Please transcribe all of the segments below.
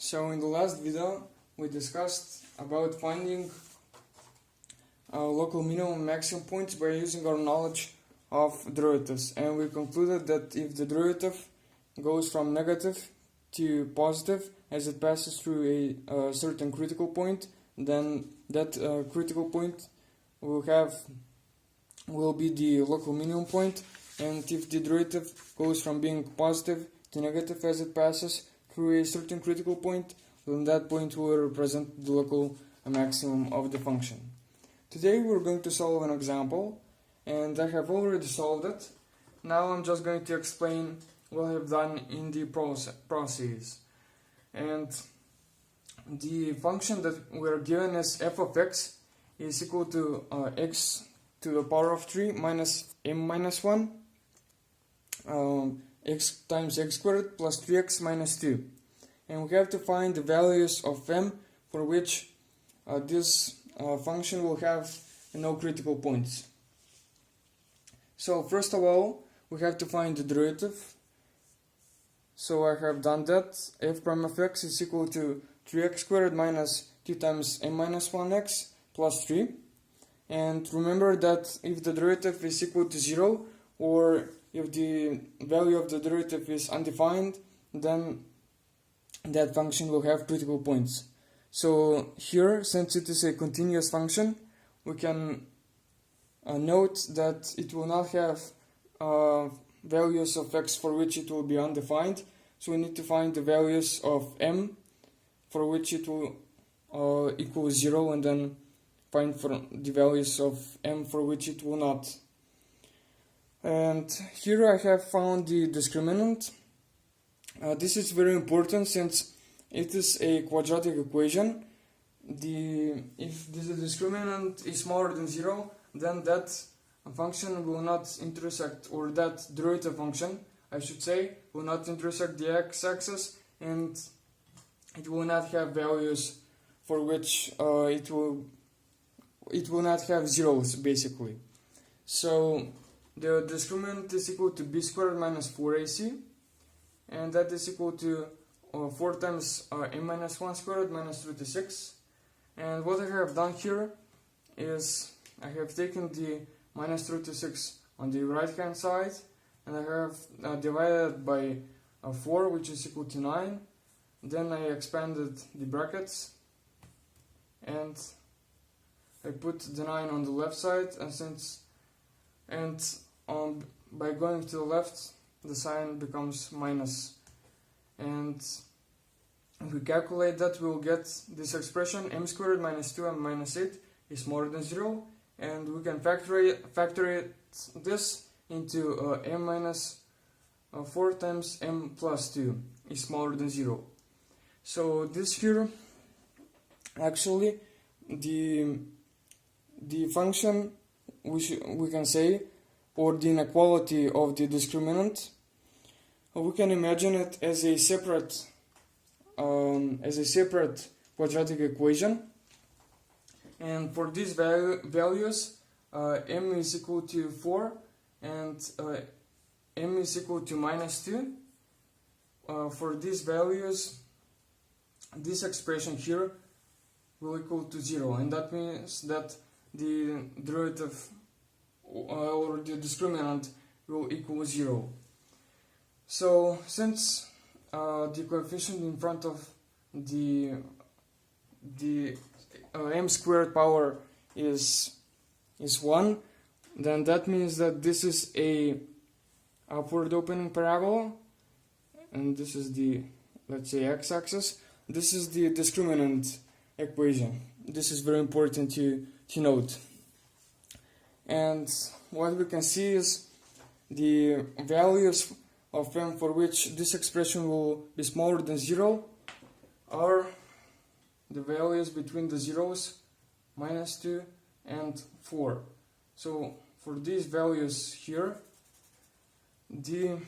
So in the last video we discussed about finding local minimum and maximum points by using our knowledge of derivatives, and we concluded that if the derivative goes from negative to positive as it passes through a certain critical point, then that critical point will be the local minimum point, and if the derivative goes from being positive to negative as it passes through a certain critical point, then that point will represent the local maximum of the function. Today we're going to solve an example, and I have already solved it. Now I'm just going to explain what I've done in the process. And the function that we're given as f of x is equal to x to the power of 3 minus m minus 1 x times x squared plus 3x minus 2. And we have to find the values of m for which this function will have no critical points. So first of all, we have to find the derivative. So I have done that. F prime of x is equal to 3x squared minus 2 times m minus 1x plus 3. And remember that if the derivative is equal to 0, or if the value of the derivative is undefined, then that function will have critical points. So here, since it is a continuous function, we can note that it will not have values of x for which it will be undefined. So we need to find the values of m for which it will equal 0, and then find for the values of m for which it will not. And here I have found the discriminant. This is very important since it is a quadratic equation. If the discriminant is smaller than 0, then that function will not intersect, or that derivative function, I should say, will not intersect the x-axis, and it will not have values for which it will not have zeros, basically. So the discriminant is equal to b squared minus 4ac, and that is equal to 4 times m minus 1 squared minus 36. And what I have done here is I have taken the minus 36 on the right hand side, and I have divided by 4, which is equal to 9. Then I expanded the brackets, and I put the 9 on the left side, and by going to the left, the sign becomes minus. And if we calculate that, we will get this expression: m squared minus 2m minus 8 is more than 0, and we can factor this into m minus 4 times m plus 2 is smaller than 0. So this here, actually, the function we can say, or the inequality of the discriminant, we can imagine it as a separate quadratic equation. And for these values, m is equal to 4 and m is equal to minus 2. For these values, this expression here will equal to 0, and that means that the derivative or the discriminant will equal 0. So since the coefficient in front of the m squared power is 1, then that means that this is a upward opening parabola, and this is the, let's say, x-axis. This is the discriminant equation. This is very important to note. And what we can see is the values of m for which this expression will be smaller than 0 are the values between the zeros, minus 2 and 4. So for these values here, the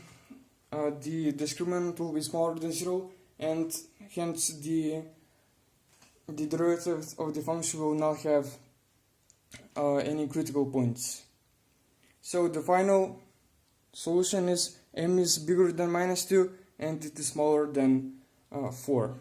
discriminant will be smaller than 0, and hence the derivative of the function will not have any critical points. So the final solution is m is bigger than minus 2 and it is smaller than 4.